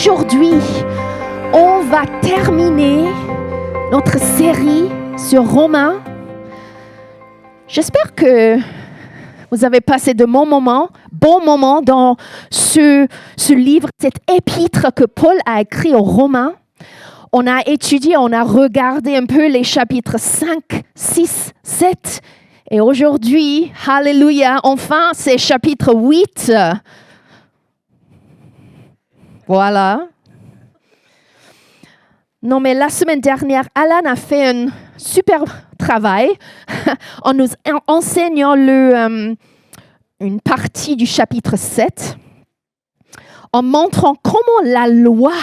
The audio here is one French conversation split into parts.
aujourd'hui, on va terminer notre série sur Romains. J'espère que vous avez passé de bons moments dans ce livre, cette épître que Paul a écrit aux Romains. On a étudié, on a regardé un peu les chapitres 5, 6, 7. Et aujourd'hui, alléluia, enfin, c'est chapitre 8. Voilà. Non, mais la semaine dernière, Alan a fait un super travail en nous enseignant une partie du chapitre 7, en montrant comment la loi,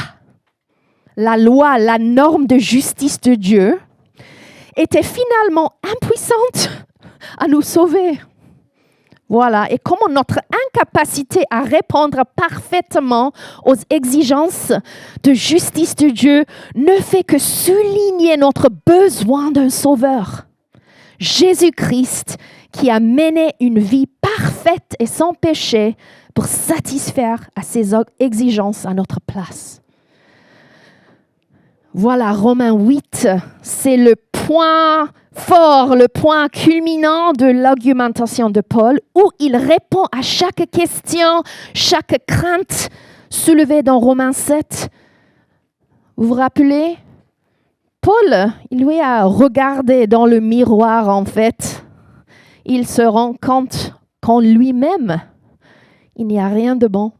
la norme de justice de Dieu, était finalement impuissante à nous sauver. Voilà, et comment notre incapacité à répondre parfaitement aux exigences de justice de Dieu ne fait que souligner notre besoin d'un sauveur. Jésus-Christ qui a mené une vie parfaite et sans péché pour satisfaire à ses exigences à notre place. Voilà, Romains 8, c'est le point fort, le point culminant de l'argumentation de Paul, où il répond à chaque question, chaque crainte soulevée dans Romains 7. Vous vous rappelez? Paul, il lui a regardé dans le miroir, en fait. Il se rend compte qu'en lui-même, il n'y a rien de bon.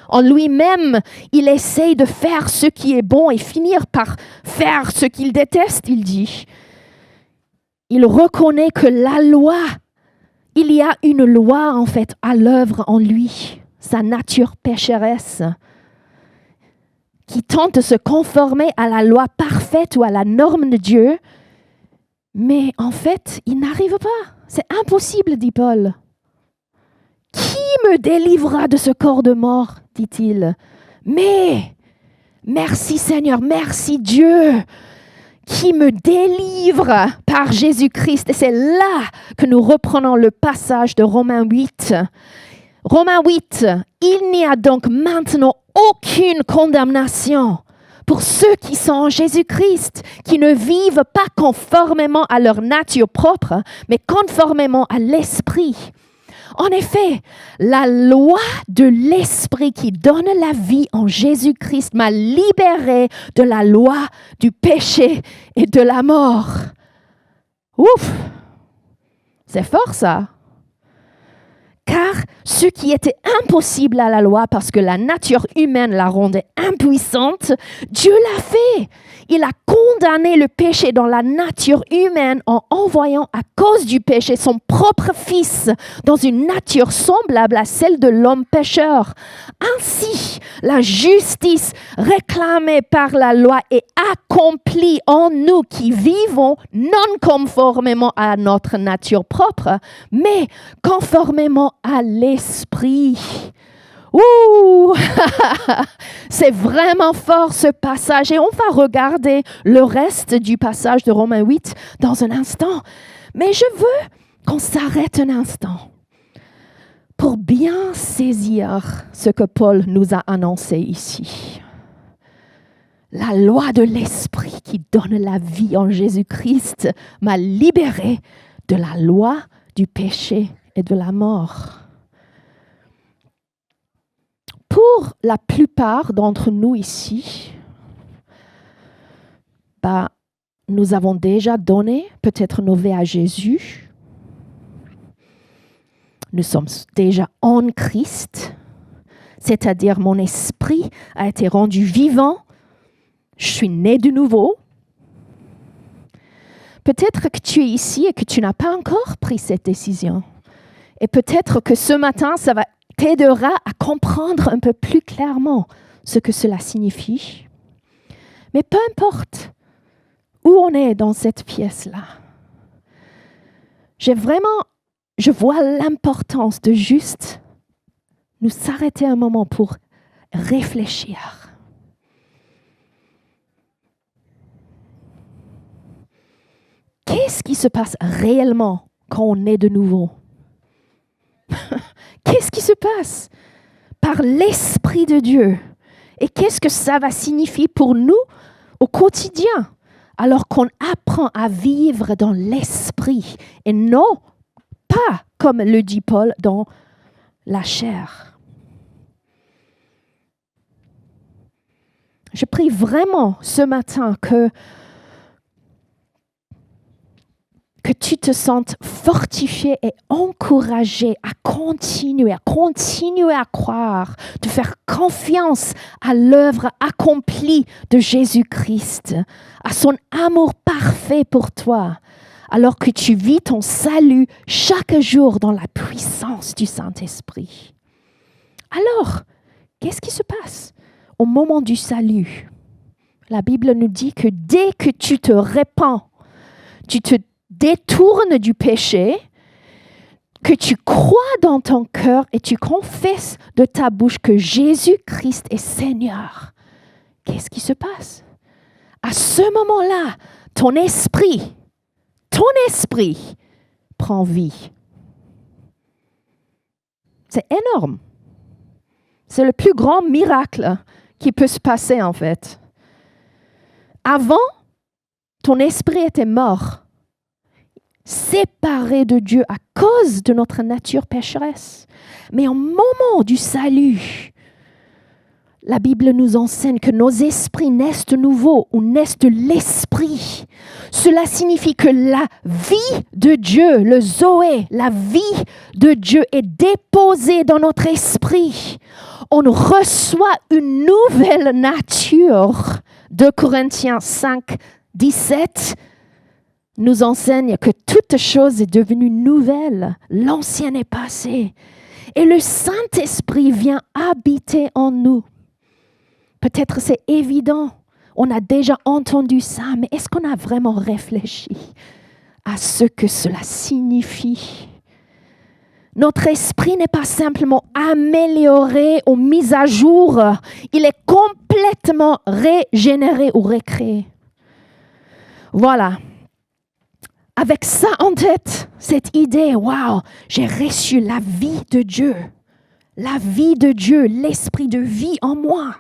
En lui-même, il essaye de faire ce qui est bon et finir par faire ce qu'il déteste, il dit. Il reconnaît que la loi, il y a une loi en fait à l'œuvre en lui, sa nature pécheresse, qui tente de se conformer à la loi parfaite ou à la norme de Dieu, mais en fait, il n'arrive pas. C'est impossible, dit Paul. Qui me délivrera de ce corps de mort, dit-il. Mais, merci Seigneur, merci Dieu, qui me délivre par Jésus-Christ. Et c'est là que nous reprenons le passage de Romains 8. Romains 8, il n'y a donc maintenant aucune condamnation pour ceux qui sont en Jésus-Christ, qui ne vivent pas conformément à leur nature propre, mais conformément à l'Esprit. En effet, la loi de l'Esprit qui donne la vie en Jésus-Christ m'a libéré de la loi du péché et de la mort. Ouf! C'est fort ça. Car ce qui était impossible à la loi parce que la nature humaine la rendait impuissante, Dieu l'a fait. Il a condamné le péché dans la nature humaine en envoyant à cause du péché son propre Fils dans une nature semblable à celle de l'homme pécheur. Ainsi, la justice réclamée par la loi est accomplie en nous qui vivons non conformément à notre nature propre, mais conformément à l'Esprit. Ouh! C'est vraiment fort ce passage et on va regarder le reste du passage de Romains 8 dans un instant. Mais je veux qu'on s'arrête un instant pour bien saisir ce que Paul nous a annoncé ici. La loi de l'Esprit qui donne la vie en Jésus-Christ m'a libéré de la loi du péché et de la mort. Pour la plupart d'entre nous ici, nous avons déjà donné peut-être nos vies à Jésus. Nous sommes déjà en Christ, c'est-à-dire mon esprit a été rendu vivant. Je suis né de nouveau. Peut-être que tu es ici et que tu n'as pas encore pris cette décision. Et peut-être que ce matin, ça t'aidera à comprendre un peu plus clairement ce que cela signifie. Mais peu importe où on est dans cette pièce-là, je vois l'importance de juste nous s'arrêter un moment pour réfléchir. Qu'est-ce qui se passe réellement quand on est de nouveau? Qu'est-ce qui se passe? Par l'Esprit de Dieu Et qu'est-ce que ça va signifier pour nous au quotidien, alors qu'on apprend à vivre dans l'esprit et non pas, comme le dit Paul, dans la chair. Je prie vraiment ce matin que tu te sentes fortifié et encouragé à continuer à croire, de faire confiance à l'œuvre accomplie de Jésus-Christ, à son amour parfait pour toi, alors que tu vis ton salut chaque jour dans la puissance du Saint-Esprit. Alors, qu'est-ce qui se passe au moment du salut? La Bible nous dit que dès que tu te répands, tu te détournes du péché, que tu crois dans ton cœur et tu confesses de ta bouche que Jésus-Christ est Seigneur, qu'est-ce qui se passe? À ce moment-là, ton esprit prend vie. C'est énorme. C'est le plus grand miracle qui peut se passer en fait. Avant, ton esprit était mort, séparé de Dieu à cause de notre nature pécheresse. Mais au moment du salut, la Bible nous enseigne que nos esprits naissent de nouveau ou naissent de l'esprit. Cela signifie que la vie de Dieu, le Zoé, la vie de Dieu est déposée dans notre esprit. On reçoit une nouvelle nature. 2 Corinthiens 5, 17 nous enseigne que toute chose est devenue nouvelle. L'ancien est passé. Et le Saint-Esprit vient habiter en nous. Peut-être c'est évident, on a déjà entendu ça, mais est-ce qu'on a vraiment réfléchi à ce que cela signifie? Notre esprit n'est pas simplement amélioré ou mis à jour, il est complètement régénéré ou recréé. Voilà. Avec ça en tête, cette idée, waouh, j'ai reçu la vie de Dieu, l'esprit de vie en moi.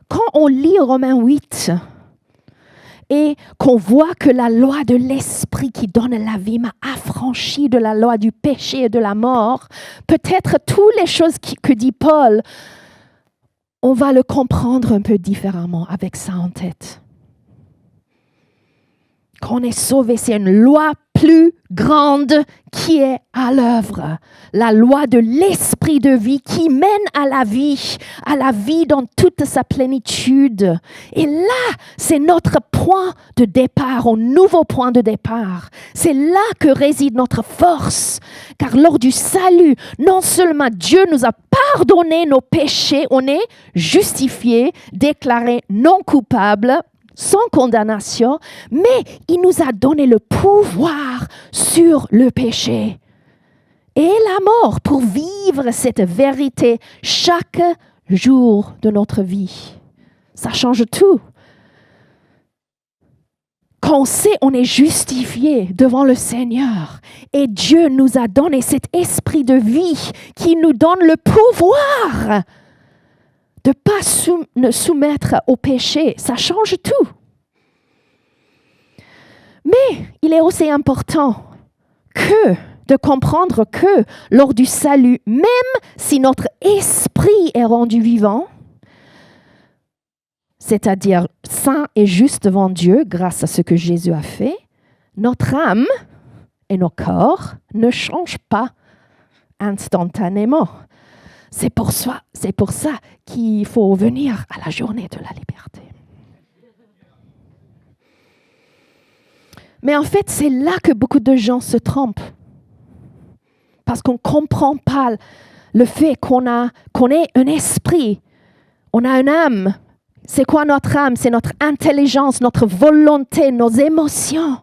Quand on lit Romains 8 et qu'on voit que la loi de l'esprit qui donne la vie m'a affranchi de la loi du péché et de la mort, peut-être toutes les choses que dit Paul, on va le comprendre un peu différemment avec ça en tête. Quand on est sauvé, c'est une loi plus grande qui est à l'œuvre. La loi de l'esprit de vie qui mène à la vie dans toute sa plénitude. Et là, c'est notre point de départ, un nouveau point de départ. C'est là que réside notre force. Car lors du salut, non seulement Dieu nous a pardonné nos péchés, on est justifié, déclaré non coupable, sans condamnation, mais il nous a donné le pouvoir sur le péché et la mort pour vivre cette vérité chaque jour de notre vie. Ça change tout. Quand on sait on est justifié devant le Seigneur et Dieu nous a donné cet esprit de vie qui nous donne le pouvoir de ne pas soumettre au péché, ça change tout. Mais il est aussi important de comprendre que lors du salut, même si notre esprit est rendu vivant, c'est-à-dire saint et juste devant Dieu grâce à ce que Jésus a fait, notre âme et nos corps ne changent pas instantanément. C'est pour ça qu'il faut venir à la journée de la liberté. Mais en fait, c'est là que beaucoup de gens se trompent. Parce qu'on ne comprend pas le fait qu'on est un esprit, on a une âme. C'est quoi notre âme? C'est notre intelligence, notre volonté, nos émotions.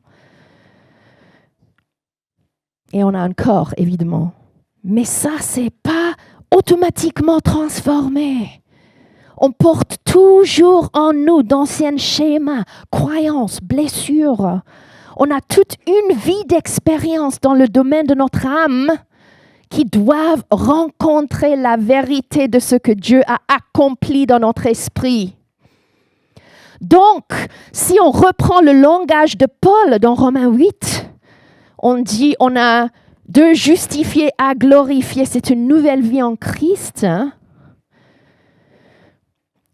Et on a un corps, évidemment. Mais ça, ce n'est pas automatiquement transformé. On porte toujours en nous d'anciens schémas, croyances, blessures. On a toute une vie d'expérience dans le domaine de notre âme qui doivent rencontrer la vérité de ce que Dieu a accompli dans notre esprit. Donc, si on reprend le langage de Paul dans Romains 8, on dit on a de justifier à glorifier, c'est une nouvelle vie en Christ. Hein?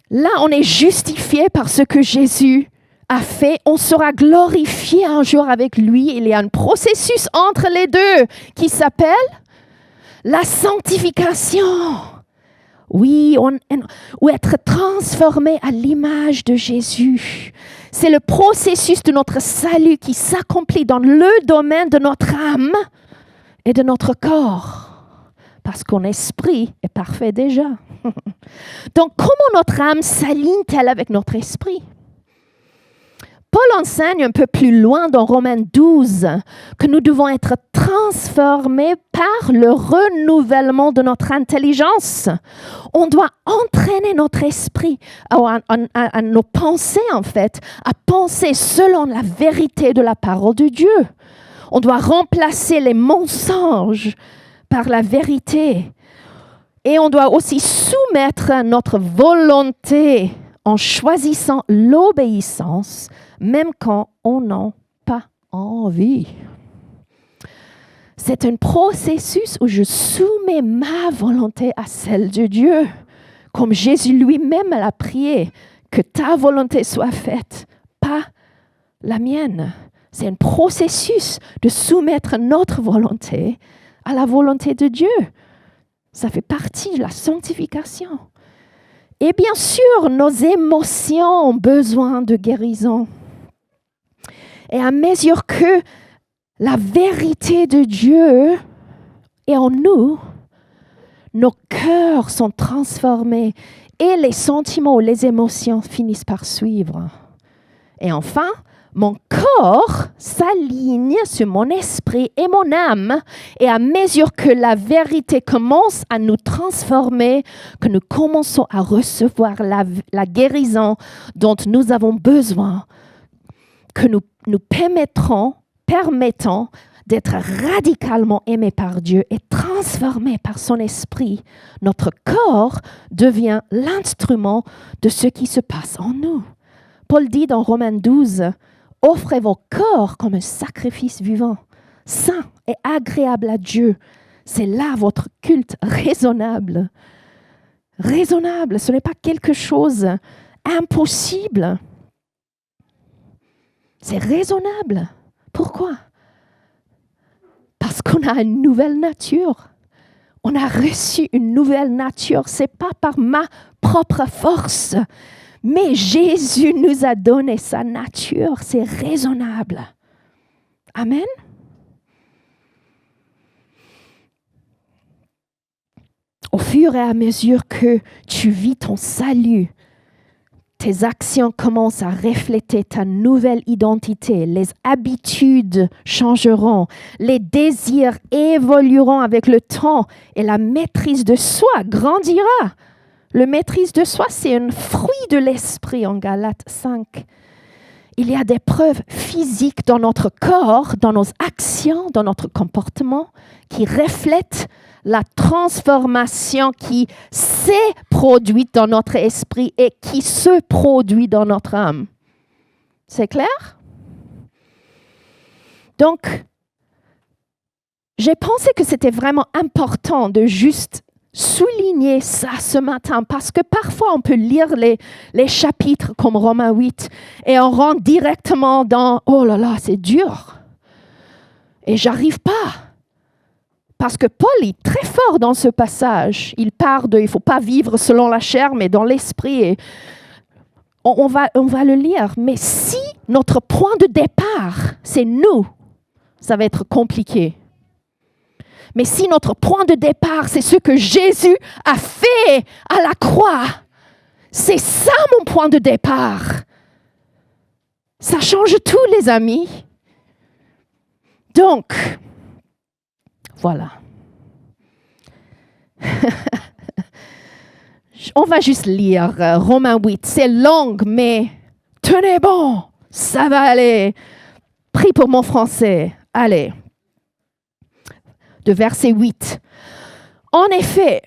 Là, on est justifié par ce que Jésus a fait. On sera glorifié un jour avec lui. Il y a un processus entre les deux qui s'appelle la sanctification. Oui, ou être transformé à l'image de Jésus. C'est le processus de notre salut qui s'accomplit dans le domaine de notre âme et de notre corps. Parce qu'on esprit est parfait déjà. Donc, comment notre âme s'aligne-t-elle avec notre esprit? Paul enseigne un peu plus loin dans Romains 12 que nous devons être transformés par le renouvellement de notre intelligence. On doit entraîner notre esprit, à nos pensées en fait, à penser selon la vérité de la parole de Dieu. On doit remplacer les mensonges par la vérité. Et on doit aussi soumettre notre volonté en choisissant l'obéissance, même quand on n'a pas envie. C'est un processus où je soumets ma volonté à celle de Dieu, comme Jésus lui-même l'a prié, que ta volonté soit faite, pas la mienne. C'est un processus de soumettre notre volonté à la volonté de Dieu. Ça fait partie de la sanctification. Et bien sûr, nos émotions ont besoin de guérison. Et à mesure que la vérité de Dieu est en nous, nos cœurs sont transformés et les sentiments ou les émotions finissent par suivre. Et enfin, mon corps s'aligne sur mon esprit et mon âme. Et à mesure que la vérité commence à nous transformer, que nous commençons à recevoir la guérison dont nous avons besoin, que nous permettons d'être radicalement aimés par Dieu et transformés par son esprit, notre corps devient l'instrument de ce qui se passe en nous. Paul dit dans Romains 12, « Offrez vos corps comme un sacrifice vivant, saint et agréable à Dieu. C'est là votre culte raisonnable. » Raisonnable, ce n'est pas quelque chose d'impossible. C'est raisonnable. Pourquoi? Parce qu'on a une nouvelle nature. On a reçu une nouvelle nature. Ce n'est pas par ma propre force. Mais Jésus nous a donné sa nature, c'est raisonnable. Amen. Au fur et à mesure que tu vis ton salut, tes actions commencent à refléter ta nouvelle identité. Les habitudes changeront, les désirs évolueront avec le temps et la maîtrise de soi grandira. Le maîtrise de soi, c'est un fruit de l'esprit en Galates 5. Il y a des preuves physiques dans notre corps, dans nos actions, dans notre comportement, qui reflètent la transformation qui s'est produite dans notre esprit et qui se produit dans notre âme. C'est clair? Donc, j'ai pensé que c'était vraiment important de juste souligner ça ce matin, parce que parfois on peut lire les chapitres comme Romains 8 et on rentre directement dans « Oh là là, c'est dur !» Et j'arrive pas. Parce que Paul est très fort dans ce passage. Il parle de « il ne faut pas vivre selon la chair, mais dans l'esprit ». Et on va le lire. Mais si notre point de départ, c'est nous, ça va être compliqué. Mais si notre point de départ, c'est ce que Jésus a fait à la croix, c'est ça mon point de départ. Ça change tout, les amis. Donc, voilà. On va juste lire Romains 8. C'est long, mais tenez bon, ça va aller. Prie pour mon français. Allez. De verset 8. En effet,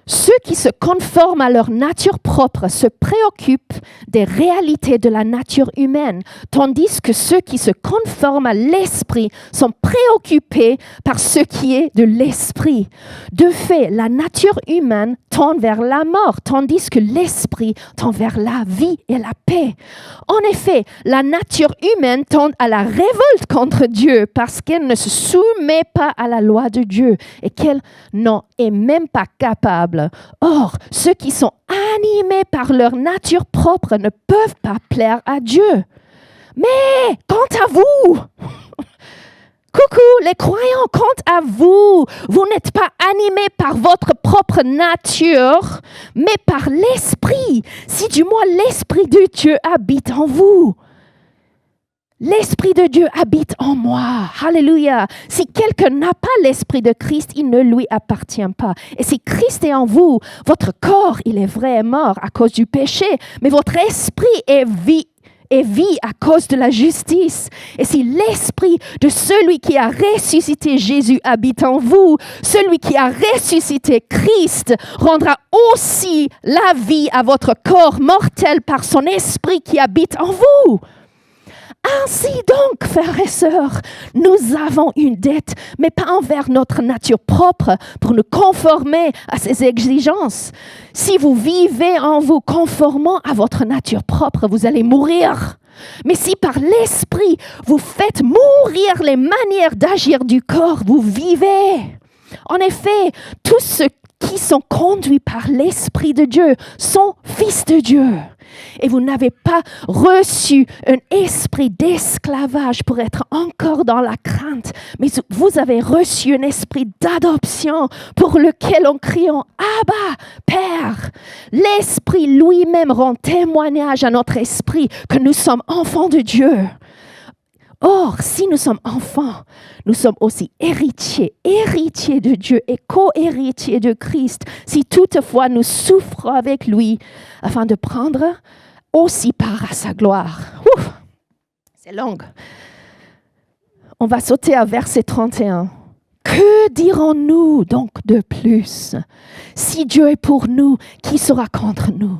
ceux qui se conforment à leur nature propre se préoccupent des réalités de la nature humaine, tandis que ceux qui se conforment à l'esprit sont préoccupés par ce qui est de l'esprit. De fait, la nature humaine tend vers la mort, tandis que l'esprit tend vers la vie et la paix. En effet, la nature humaine tend à la révolte contre Dieu parce qu'elle ne se soumet pas à la loi de Dieu et qu'elle n'en est même pas capable. Or, ceux qui sont animés par leur nature propre ne peuvent pas plaire à Dieu. Mais quant à vous, coucou les croyants, quant à vous, vous n'êtes pas animés par votre propre nature, mais par l'Esprit, si du moins l'Esprit de Dieu habite en vous. L'Esprit de Dieu habite en moi. Alléluia. Si quelqu'un n'a pas l'Esprit de Christ, il ne lui appartient pas. Et si Christ est en vous, votre corps, il est vrai est mort à cause du péché, mais votre esprit est vie à cause de la justice. Et si l'Esprit de celui qui a ressuscité Jésus habite en vous, celui qui a ressuscité Christ rendra aussi la vie à votre corps mortel par son Esprit qui habite en vous. Ainsi donc, frères et sœurs, nous avons une dette, mais pas envers notre nature propre pour nous conformer à ses exigences. Si vous vivez en vous conformant à votre nature propre, vous allez mourir. Mais si par l'Esprit, vous faites mourir les manières d'agir du corps, vous vivez. En effet, tous ceux qui sont conduits par l'Esprit de Dieu sont fils de Dieu. Et vous n'avez pas reçu un esprit d'esclavage pour être encore dans la crainte, mais vous avez reçu un esprit d'adoption pour lequel on crie en Abba, Père. L'Esprit lui-même rend témoignage à notre esprit que nous sommes enfants de Dieu. Or, si nous sommes enfants, nous sommes aussi héritiers de Dieu et co-héritiers de Christ, si toutefois nous souffrons avec lui, afin de prendre aussi part à sa gloire. Ouf, c'est long. On va sauter à verset 31. Que dirons-nous donc de plus? Si Dieu est pour nous, qui sera contre nous?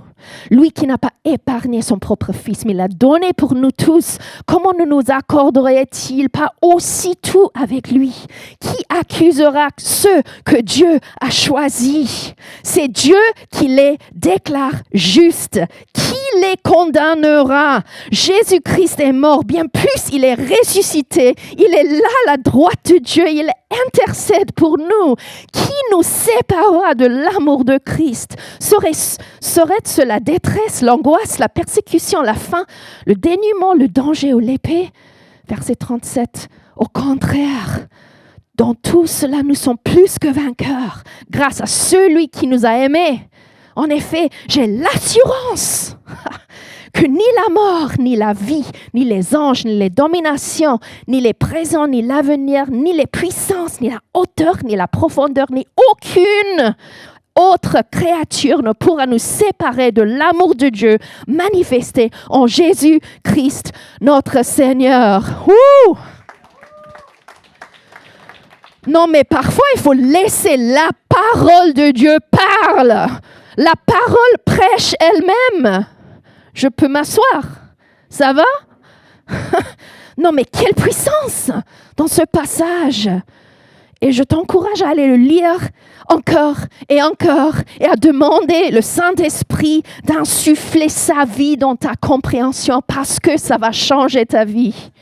Lui qui n'a pas épargné son propre Fils, mais l'a donné pour nous tous, comment ne nous accorderait-il pas aussi tout avec lui? Qui accusera ceux que Dieu a choisis? C'est Dieu qui les déclare justes. Qui les condamnera? Jésus-Christ est mort, bien plus il est ressuscité. Il est là à la droite de Dieu, il intercède pour nous. Qui nous séparera de l'amour de Christ? Serait-ce la détresse, l'angoisse, la persécution, la faim, le dénuement, le danger ou l'épée? Verset 37. Au contraire, dans tout cela, nous sommes plus que vainqueurs grâce à celui qui nous a aimés. En effet, j'ai l'assurance que ni la mort, ni la vie, ni les anges, ni les dominations, ni les présents, ni l'avenir, ni les puissances, ni la hauteur, ni la profondeur, ni aucune autre créature ne pourra nous séparer de l'amour de Dieu manifesté en Jésus-Christ, notre Seigneur. Ouh! Non, mais parfois, il faut laisser la parole de Dieu parler. La parole prêche elle-même. Je peux m'asseoir. Ça va? Non, mais quelle puissance dans ce passage! Et je t'encourage à aller le lire encore et à demander le Saint-Esprit d'insuffler sa vie dans ta compréhension parce que ça va changer ta vie.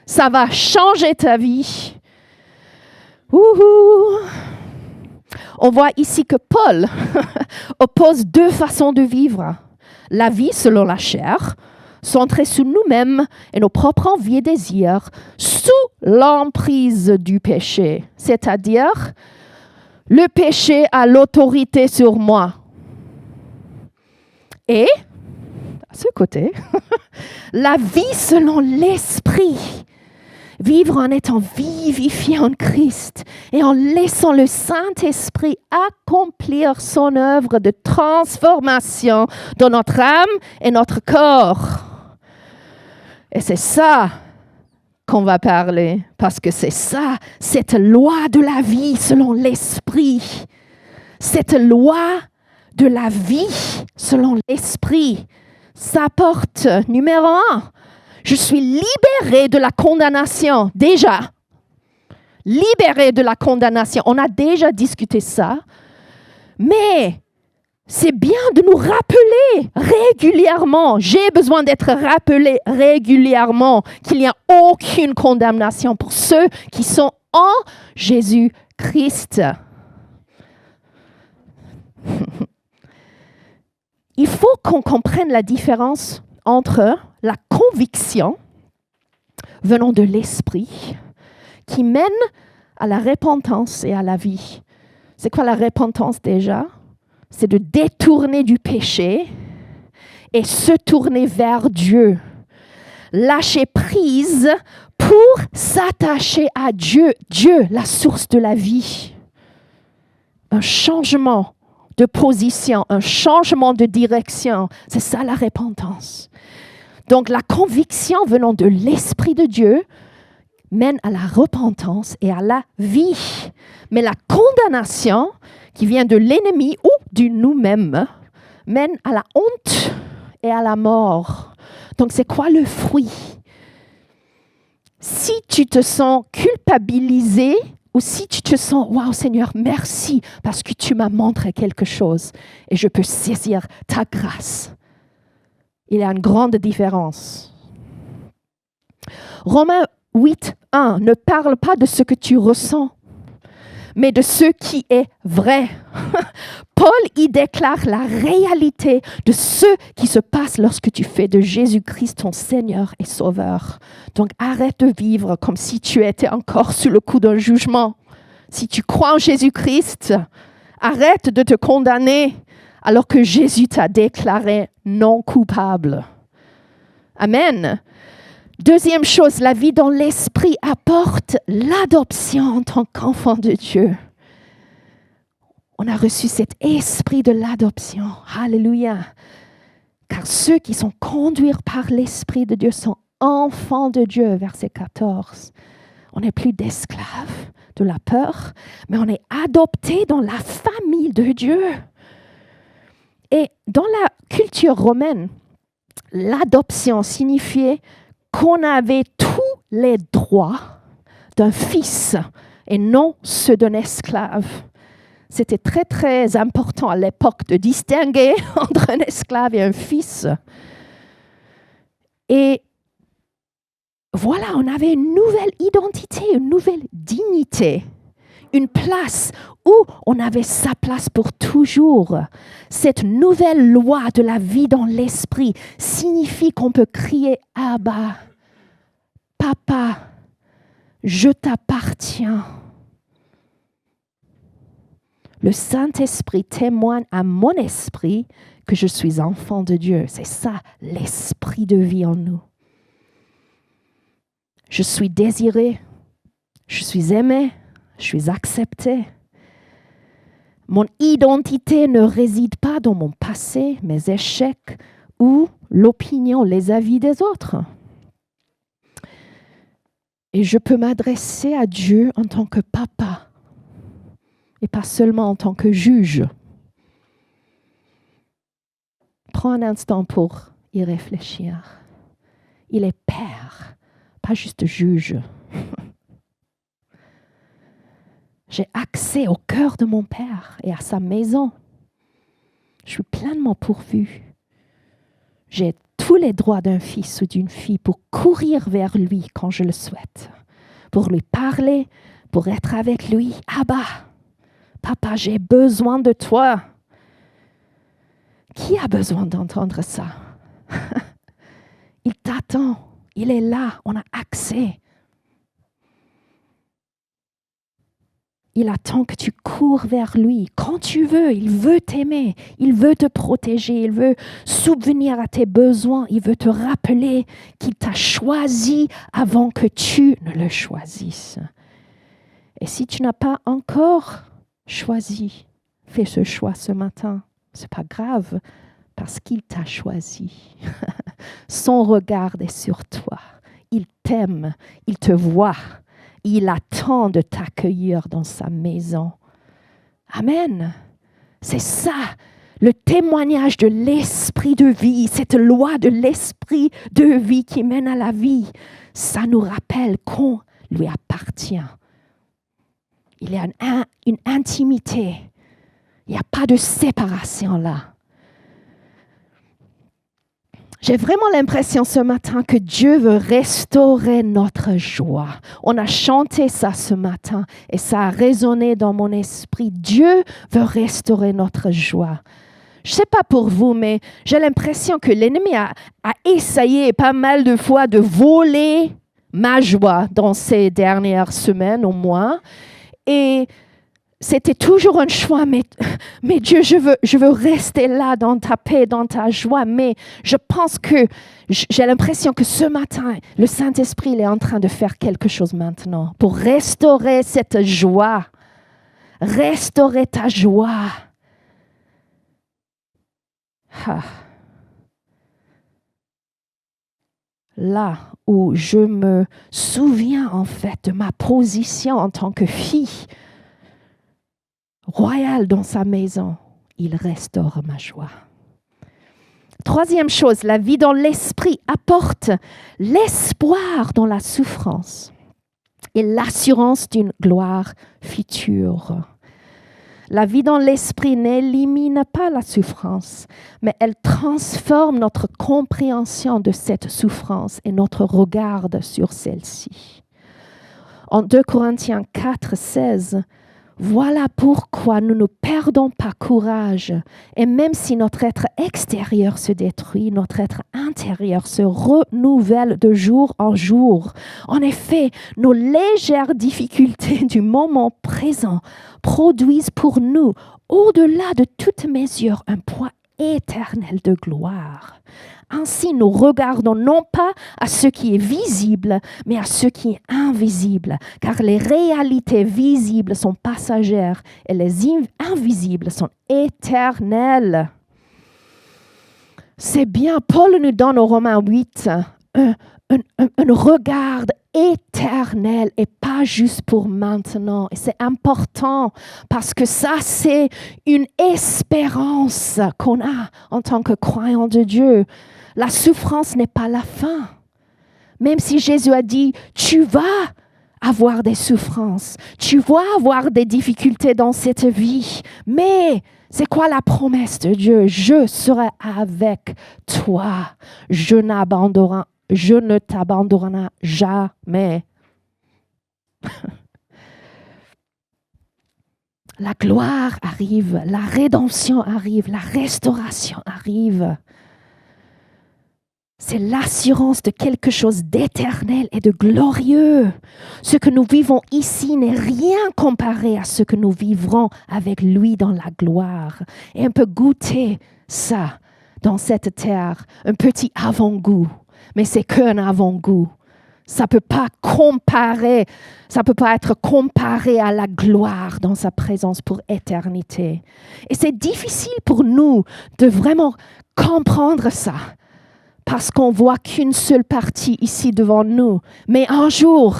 Ça va changer ta vie. Ouhou. On voit ici que Paul oppose deux façons de vivre. La vie selon la chair, centrée sur nous-mêmes et nos propres envies et désirs, sous l'emprise du péché. C'est-à-dire, le péché a l'autorité sur moi. Et, à ce côté, la vie selon l'esprit. Vivre en étant vivifié en Christ et en laissant le Saint-Esprit accomplir son œuvre de transformation dans notre âme et notre corps. Et c'est ça qu'on va parler, parce que c'est ça, cette loi de la vie selon l'esprit. Cette loi de la vie selon l'esprit. Ça porte, numéro 1, je suis libéré de la condamnation, déjà. Libéré de la condamnation. On a déjà discuté ça. Mais c'est bien de nous rappeler régulièrement, j'ai besoin d'être rappelé régulièrement qu'il n'y a aucune condamnation pour ceux qui sont en Jésus-Christ. Il faut qu'on comprenne la différence entre la conviction venant de l'esprit qui mène à la repentance et à la vie. C'est quoi la repentance déjà? C'est de détourner du péché et se tourner vers Dieu. Lâcher prise pour s'attacher à Dieu. Dieu, la source de la vie. Un changement de position, un changement de direction. C'est ça la repentance. Donc la conviction venant de l'Esprit de Dieu mène à la repentance et à la vie. Mais la condamnation qui vient de l'ennemi ou de nous-mêmes mène à la honte et à la mort. Donc c'est quoi le fruit? Si tu te sens culpabilisé ou si tu te sens « Wow Seigneur, merci parce que tu m'as montré quelque chose et je peux saisir ta grâce », il y a une grande différence. Romains 8:1 ne parle pas de ce que tu ressens, mais de ce qui est vrai. Paul y déclare la réalité de ce qui se passe lorsque tu fais de Jésus-Christ ton Seigneur et Sauveur. Donc arrête de vivre comme si tu étais encore sous le coup d'un jugement. Si tu crois en Jésus-Christ, arrête de te condamner alors que Jésus t'a déclaré non coupable. Amen. Deuxième chose, la vie dans l'esprit apporte l'adoption en tant qu'enfant de Dieu. On a reçu cet esprit de l'adoption. Alléluia. Car ceux qui sont conduits par l'esprit de Dieu sont enfants de Dieu, verset 14. On n'est plus d'esclaves de la peur, mais on est adoptés dans la famille de Dieu. Et dans la culture romaine, l'adoption signifiait qu'on avait tous les droits d'un fils et non ceux d'un esclave. C'était très, très important à l'époque de distinguer entre un esclave et un fils. Et voilà, on avait une nouvelle identité, une nouvelle dignité, une place où on avait sa place pour toujours. Cette nouvelle loi de la vie dans l'esprit signifie qu'on peut crier « Abba, Papa, je t'appartiens ». Le Saint-Esprit témoigne à mon esprit que je suis enfant de Dieu. C'est ça, l'esprit de vie en nous. Je suis désiré, je suis aimé, je suis accepté. Mon identité ne réside pas dans mon passé, mes échecs ou l'opinion, les avis des autres. Et je peux m'adresser à Dieu en tant que papa et pas seulement en tant que juge. Prends un instant pour y réfléchir. Il est père, pas juste juge. J'ai accès au cœur de mon Père et à sa maison. Je suis pleinement pourvu. J'ai tous les droits d'un fils ou d'une fille pour courir vers lui quand je le souhaite, pour lui parler, pour être avec lui. Abba, Papa, j'ai besoin de toi. Qui a besoin d'entendre ça? Il t'attend, il est là, on a accès. Il attend que tu cours vers lui quand tu veux. Il veut t'aimer, il veut te protéger, il veut subvenir à tes besoins, il veut te rappeler qu'il t'a choisi avant que tu ne le choisisses. Et si tu n'as pas encore choisi, fais ce choix ce matin. Ce n'est pas grave parce qu'il t'a choisi. Son regard est sur toi. il t'aime, il te voit, il attend de t'accueillir dans sa maison. Amen. C'est ça, le témoignage de l'esprit de vie, cette loi de l'esprit de vie qui mène à la vie. Ça nous rappelle qu'on lui appartient. Il y a une intimité. Il n'y a pas de séparation là. J'ai vraiment l'impression ce matin que Dieu veut restaurer notre joie. On a chanté ça ce matin et ça a résonné dans mon esprit. Dieu veut restaurer notre joie. Je ne sais pas pour vous, mais j'ai l'impression que l'ennemi a essayé pas mal de fois de voler ma joie dans ces dernières semaines au moins. Et c'était toujours un choix, mais Dieu, je veux rester là dans ta paix, dans ta joie. Mais je pense que j'ai l'impression que ce matin, le Saint-Esprit il est en train de faire quelque chose maintenant pour restaurer cette joie. Restaurer ta joie. Ah. Là où je me souviens en fait de ma position en tant que fille royale dans sa maison, il restaure ma joie. Troisième chose, la vie dans l'esprit apporte l'espoir dans la souffrance et l'assurance d'une gloire future. La vie dans l'esprit n'élimine pas la souffrance, mais elle transforme notre compréhension de cette souffrance et notre regard sur celle-ci. En 2 Corinthiens 4, 16, voilà pourquoi nous ne perdons pas courage. Et même si notre être extérieur se détruit, notre être intérieur se renouvelle de jour en jour. En effet, nos légères difficultés du moment présent produisent pour nous, au-delà de toute mesure, un poids éternel de gloire. Ainsi, nous regardons non pas à ce qui est visible, mais à ce qui est invisible, car les réalités visibles sont passagères et les invisibles sont éternelles. C'est bien, Paul nous donne au Romains 8 un regard éternel et pas juste pour maintenant. Et c'est important parce que ça, c'est une espérance qu'on a en tant que croyant de Dieu. La souffrance n'est pas la fin. Même si Jésus a dit, tu vas avoir des souffrances, tu vas avoir des difficultés dans cette vie, mais c'est quoi la promesse de Dieu? Je serai avec toi. Je ne t'abandonnerai jamais. La gloire arrive, la rédemption arrive, la restauration arrive. C'est l'assurance de quelque chose d'éternel et de glorieux. Ce que nous vivons ici n'est rien comparé à ce que nous vivrons avec lui dans la gloire. Et on peut goûter ça dans cette terre, un petit avant-goût. Mais c'est qu'un avant-goût. Ça ne peut pas être comparé à la gloire dans sa présence pour éternité. Et c'est difficile pour nous de vraiment comprendre ça. Parce qu'on ne voit qu'une seule partie ici devant nous. Mais un jour,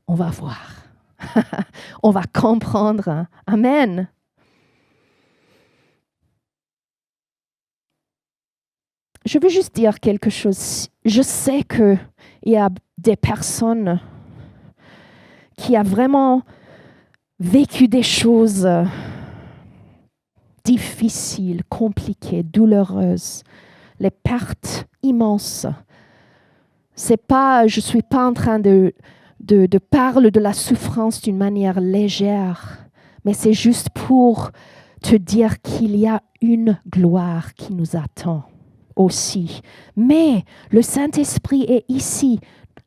on va voir. On va comprendre. Amen. Je veux juste dire quelque chose. Je sais qu'il y a des personnes qui ont vraiment vécu des choses difficiles, compliquées, douloureuses. Les pertes immenses. Je ne suis pas en train de parler de la souffrance d'une manière légère, mais c'est juste pour te dire qu'il y a une gloire qui nous attend aussi. Mais le Saint-Esprit est ici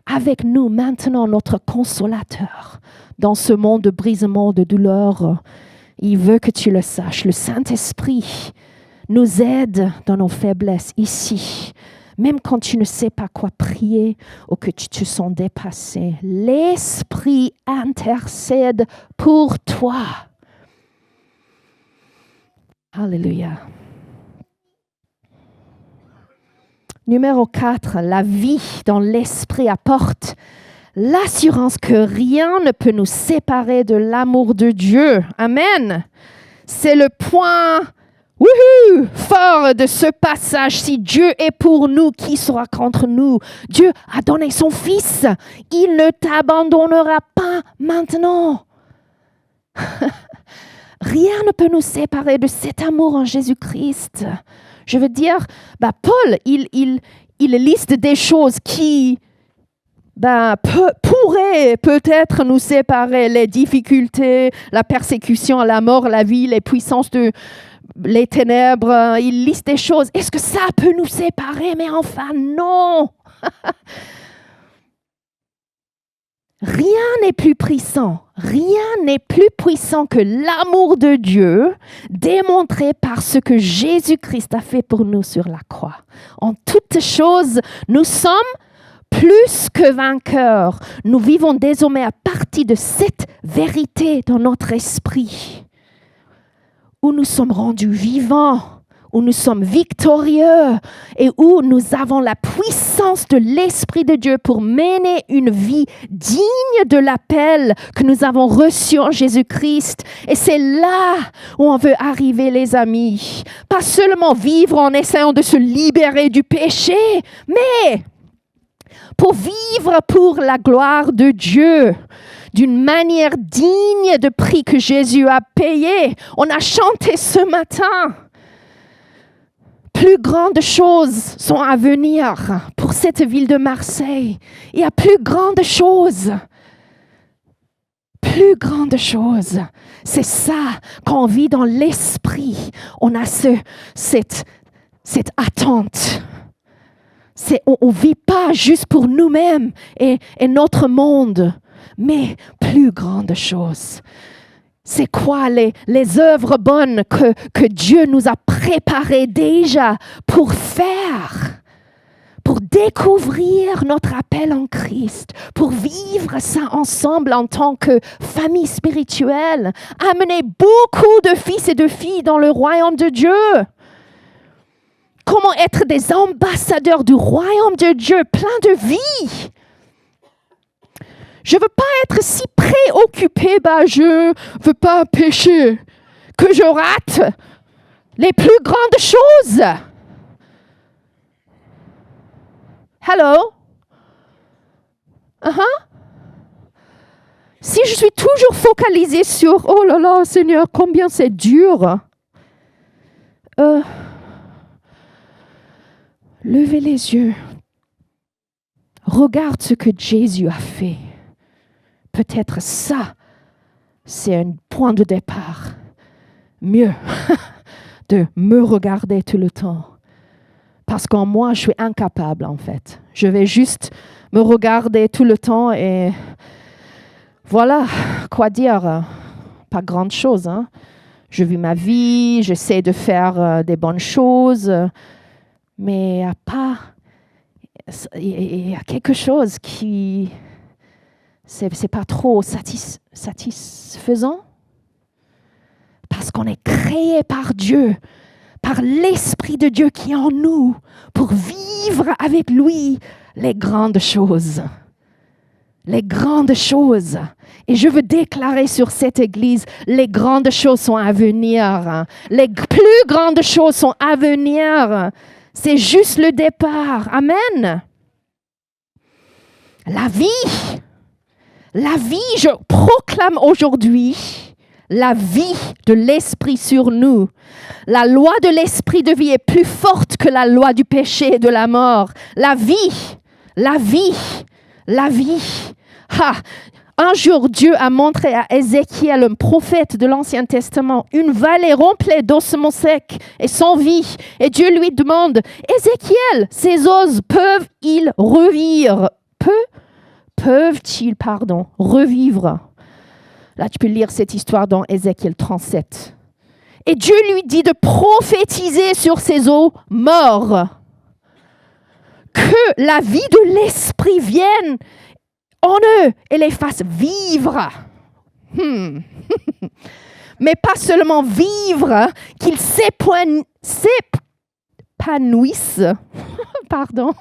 avec nous maintenant, notre consolateur dans ce monde de brisement, de douleur. Il veut que tu le saches. Le Saint-Esprit nous aide dans nos faiblesses ici. Même quand tu ne sais pas quoi prier ou que tu te sens dépassé, l'Esprit intercède pour toi. Alléluia. Numéro 4, la vie dans l'esprit apporte l'assurance que rien ne peut nous séparer de l'amour de Dieu. Amen. C'est le point fort de ce passage. Si Dieu est pour nous, qui sera contre nous? Dieu a donné son Fils. Il ne t'abandonnera pas maintenant. Rien ne peut nous séparer de cet amour en Jésus-Christ. Je veux dire, Paul, il liste des choses qui pourraient peut-être nous séparer, les difficultés, la persécution, la mort, la vie, les puissances les ténèbres. Il liste des choses. Est-ce que ça peut nous séparer? Mais enfin, non. Rien n'est plus puissant que l'amour de Dieu démontré par ce que Jésus-Christ a fait pour nous sur la croix. En toutes choses, nous sommes plus que vainqueurs. Nous vivons désormais à partir de cette vérité dans notre esprit, où nous sommes rendus vivants, où nous sommes victorieux et où nous avons la puissance de l'Esprit de Dieu pour mener une vie digne de l'appel que nous avons reçu en Jésus-Christ. Et c'est là où on veut arriver, les amis. Pas seulement vivre en essayant de se libérer du péché, mais pour vivre pour la gloire de Dieu, d'une manière digne de prix que Jésus a payé. On a chanté ce matin. Plus grandes choses sont à venir pour cette ville de Marseille. Il y a plus grandes choses. Plus grandes choses. C'est ça, quand on vit dans l'esprit, on a cette attente. On ne vit pas juste pour nous-mêmes et notre monde, mais plus grandes choses. C'est quoi les œuvres bonnes que Dieu nous a préparées déjà pour faire, pour découvrir notre appel en Christ, pour vivre ça ensemble en tant que famille spirituelle, amener beaucoup de fils et de filles dans le royaume de Dieu. Comment être des ambassadeurs du royaume de Dieu, plein de vie. Je ne veux pas être si préoccupé, je ne veux pas pécher, que je rate les plus grandes choses. Hello? Si je suis toujours focalisée sur « Oh là là, Seigneur, combien c'est dur !» Levez les yeux. Regarde ce que Jésus a fait. Peut-être ça, c'est un point de départ. Mieux de me regarder tout le temps. Parce qu'en moi, je suis incapable, en fait. Je vais juste me regarder tout le temps et voilà, quoi dire, pas grande chose. Je vis ma vie, j'essaie de faire des bonnes choses, mais il y a quelque chose qui... C'est pas trop satisfaisant. Parce qu'on est créé par Dieu, par l'Esprit de Dieu qui est en nous, pour vivre avec lui les grandes choses. Les grandes choses. Et je veux déclarer sur cette église, les grandes choses sont à venir. Les plus grandes choses sont à venir. C'est juste le départ. Amen. La vie, je proclame aujourd'hui la vie de l'Esprit sur nous. La loi de l'Esprit de vie est plus forte que la loi du péché et de la mort. La vie. Un jour, Dieu a montré à Ézéchiel, un prophète de l'Ancien Testament, une vallée remplie d'ossements secs et sans vie. Et Dieu lui demande, Ézéchiel, ces os peuvent-ils revivre? Peuvent-ils revivre? Là, tu peux lire cette histoire dans Ézéchiel 37. Et Dieu lui dit de prophétiser sur ces os morts. Que la vie de l'Esprit vienne en eux et les fasse vivre. Mais pas seulement vivre, qu'ils s'épanouissent. pardon,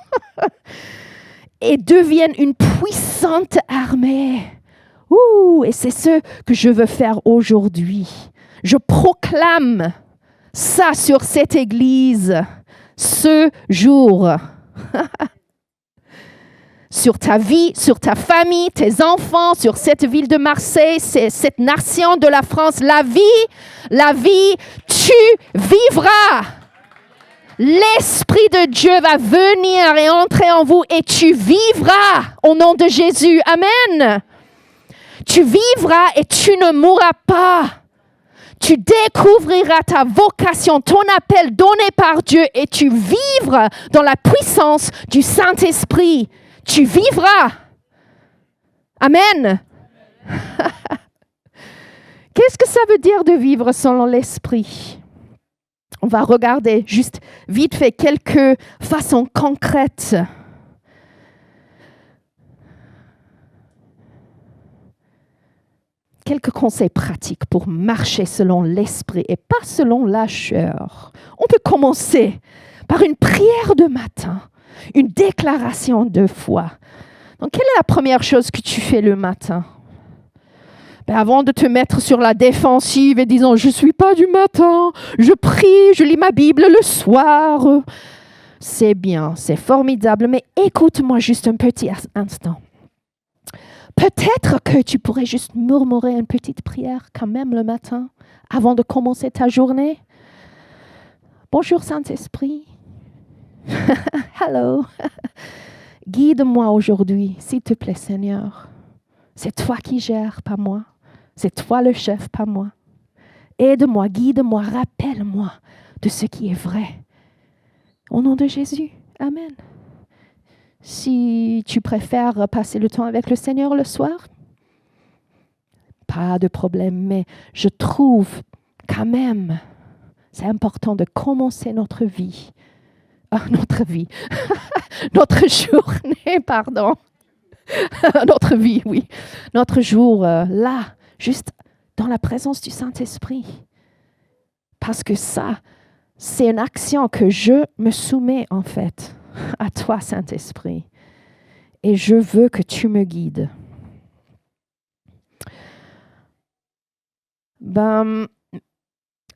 et deviennent une puissante armée. Et c'est ce que je veux faire aujourd'hui. Je proclame ça sur cette église, ce jour. Sur ta vie, sur ta famille, tes enfants, sur cette ville de Marseille, cette nation de la France. La vie, tu vivras. L'Esprit de Dieu va venir et entrer en vous et tu vivras au nom de Jésus. Amen. Tu vivras et tu ne mourras pas. Tu découvriras ta vocation, ton appel donné par Dieu et tu vivras dans la puissance du Saint-Esprit. Tu vivras. Amen. Qu'est-ce que ça veut dire de vivre selon l'Esprit? On va regarder juste vite fait quelques façons concrètes. Quelques conseils pratiques pour marcher selon l'Esprit et pas selon la chair. On peut commencer par une prière de matin, une déclaration de foi. Donc, quelle est la première chose que tu fais le matin? Avant de te mettre sur la défensive et disant « Je ne suis pas du matin, je prie, je lis ma Bible le soir », c'est bien, c'est formidable, mais écoute-moi juste un petit instant. Peut-être que tu pourrais juste murmurer une petite prière quand même le matin avant de commencer ta journée. Bonjour Saint-Esprit. Hello. Guide-moi aujourd'hui, s'il te plaît Seigneur. C'est toi qui gères, pas moi. C'est toi le chef, pas moi. Aide-moi, guide-moi, rappelle-moi de ce qui est vrai. Au nom de Jésus. Amen. Si tu préfères passer le temps avec le Seigneur le soir, pas de problème, mais je trouve quand même, c'est important de commencer notre vie, notre journée, pardon, notre vie, oui, notre jour là, juste dans la présence du Saint-Esprit. Parce que ça, c'est une action que je me soumets en fait à toi, Saint-Esprit. Et je veux que tu me guides.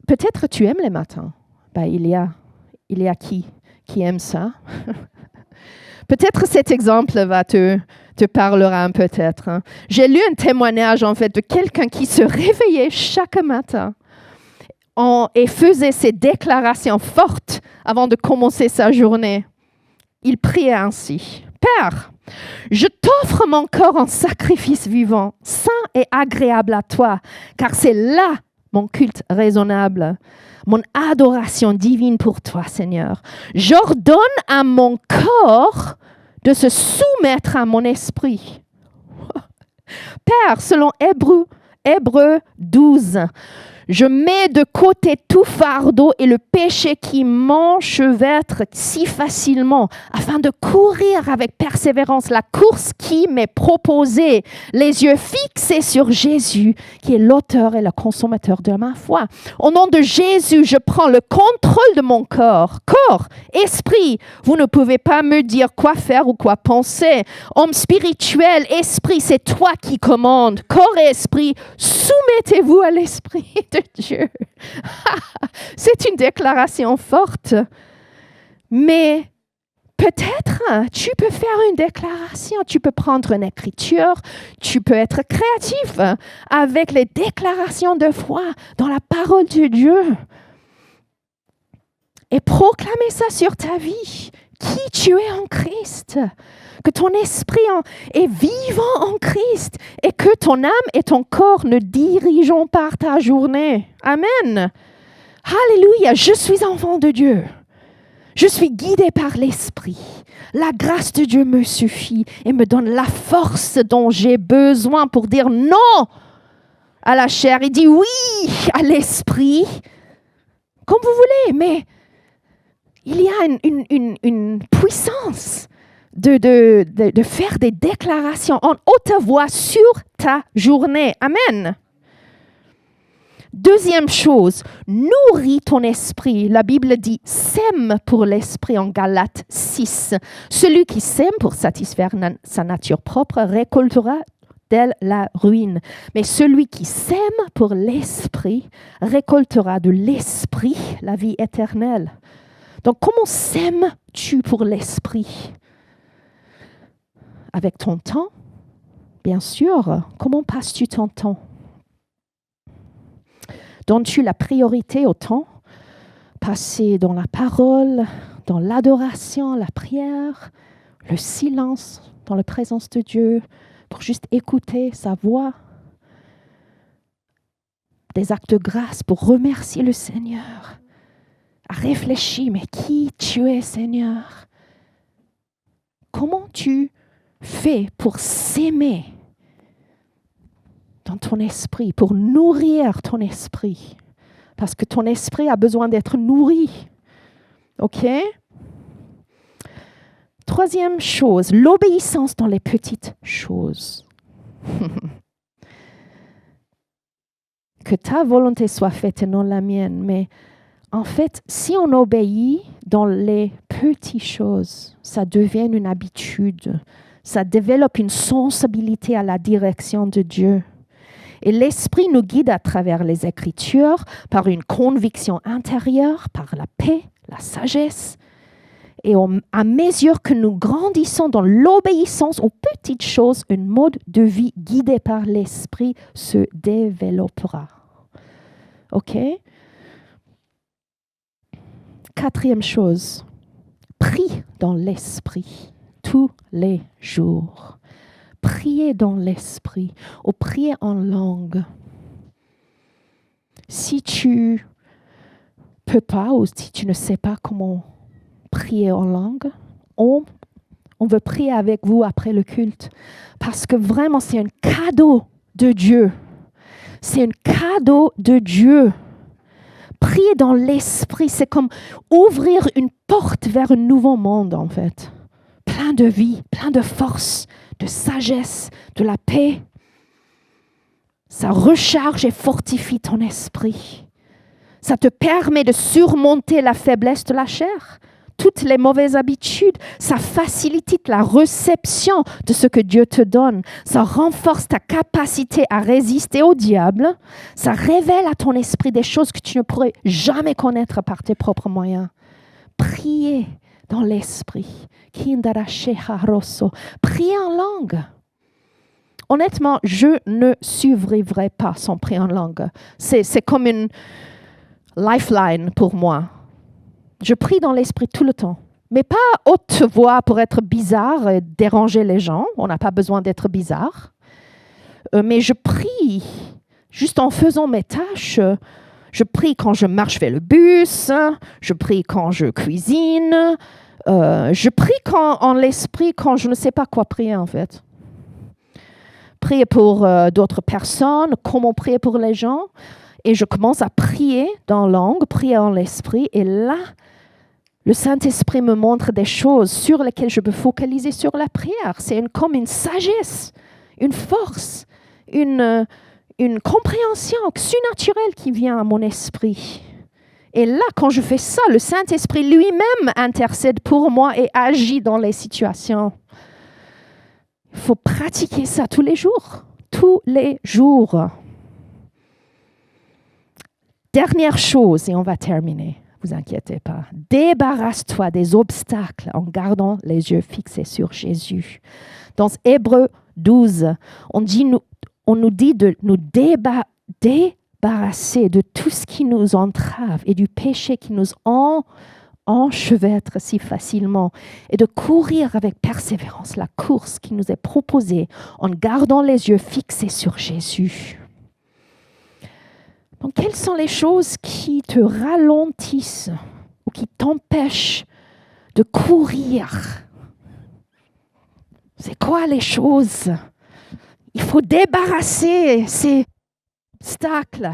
Peut-être tu aimes les matins. Il y a qui aime ça. Peut-être cet exemple va te parlera peut-être. Hein. J'ai lu un témoignage en fait de quelqu'un qui se réveillait chaque matin et faisait ses déclarations fortes avant de commencer sa journée. Il priait ainsi. Père, je t'offre mon corps en sacrifice vivant, saint et agréable à toi, car c'est là mon culte raisonnable, mon adoration divine pour toi, Seigneur. J'ordonne à mon corps de se soumettre à mon esprit. Père, selon Hébreux 12, je mets de côté tout fardeau et le péché qui m'enchevêtre si facilement, afin de courir avec persévérance la course qui m'est proposée, les yeux fixés sur Jésus, qui est l'auteur et le consommateur de ma foi. Au nom de Jésus, je prends le contrôle de mon corps, esprit. Vous ne pouvez pas me dire quoi faire ou quoi penser. Homme spirituel, esprit, c'est toi qui commandes. Corps et esprit, soumettez-vous à l'esprit de Dieu. C'est une déclaration forte, mais peut-être tu peux faire une déclaration, tu peux prendre une écriture, tu peux être créatif avec les déclarations de foi dans la parole de Dieu et proclamer ça sur ta vie, qui tu es en Christ. Que ton esprit est vivant en Christ et que ton âme et ton corps ne dirigent par ta journée. Amen. Alléluia, je suis enfant de Dieu. Je suis guidé par l'esprit. La grâce de Dieu me suffit et me donne la force dont j'ai besoin pour dire non à la chair. Il dit oui à l'esprit, comme vous voulez, mais il y a une puissance de faire des déclarations en haute voix sur ta journée. Amen. Deuxième chose, nourris ton esprit. La Bible dit « sème pour l'esprit » en Galates 6. Celui qui sème pour satisfaire sa nature propre récoltera d'elle la ruine. Mais celui qui sème pour l'esprit récoltera de l'esprit la vie éternelle. Donc, comment sèmes-tu pour l'esprit? Avec ton temps, bien sûr. Comment passes-tu ton temps? Donnes-tu la priorité au temps passé dans la parole, dans l'adoration, la prière, le silence, dans la présence de Dieu, pour juste écouter sa voix? Des actes de grâce pour remercier le Seigneur. À réfléchir, mais qui tu es, Seigneur? Comment tu fais pour s'aimer dans ton esprit, pour nourrir ton esprit? Parce que ton esprit a besoin d'être nourri. OK? Troisième chose, l'obéissance dans les petites choses. Que ta volonté soit faite et non la mienne. Mais en fait, si on obéit dans les petites choses, ça devient une habitude. Ça développe une sensibilité à la direction de Dieu. Et l'Esprit nous guide à travers les Écritures, par une conviction intérieure, par la paix, la sagesse. Et à mesure que nous grandissons dans l'obéissance aux petites choses, un mode de vie guidé par l'Esprit se développera. OK? Quatrième chose, prie dans l'Esprit tous les jours. Prier dans l'esprit ou prier en langue. Si tu peux pas ou si tu ne sais pas comment prier en langue, on veut prier avec vous après le culte parce que vraiment c'est un cadeau de Dieu. C'est un cadeau de Dieu. Prier dans l'esprit, c'est comme ouvrir une porte vers un nouveau monde en fait. Plein de vie, plein de force, de sagesse, de la paix. Ça recharge et fortifie ton esprit. Ça te permet de surmonter la faiblesse de la chair, toutes les mauvaises habitudes. Ça facilite la réception de ce que Dieu te donne. Ça renforce ta capacité à résister au diable. Ça révèle à ton esprit des choses que tu ne pourrais jamais connaître par tes propres moyens. Priez dans l'esprit. Priez en langue. Honnêtement, je ne survivrai pas sans prier en langue. C'est comme une lifeline pour moi. Je prie dans l'esprit tout le temps. Mais pas haute voix pour être bizarre et déranger les gens. On n'a pas besoin d'être bizarre. Mais je prie juste en faisant mes tâches. Je prie quand je marche vers le bus. Je prie quand je cuisine. Je prie en l'esprit quand je ne sais pas quoi prier en fait. Prier pour d'autres personnes, comment prier pour les gens. Et je commence à prier dans la langue, prier en l'esprit. Et là, le Saint-Esprit me montre des choses sur lesquelles je peux focaliser sur la prière. C'est comme une sagesse, une force, une compréhension surnaturelle qui vient à mon esprit. Et là, quand je fais ça, le Saint-Esprit lui-même intercède pour moi et agit dans les situations. Il faut pratiquer ça tous les jours. Tous les jours. Dernière chose, et on va terminer. Ne vous inquiétez pas. Débarrasse-toi des obstacles en gardant les yeux fixés sur Jésus. Dans Hébreux 12, on nous dit de nous débarrasser de tout ce qui nous entrave et du péché qui nous enchevêtre si facilement et de courir avec persévérance la course qui nous est proposée en gardant les yeux fixés sur Jésus. Donc, quelles sont les choses qui te ralentissent ou qui t'empêchent de courir? C'est quoi les choses? Il faut débarrasser ces obstacles.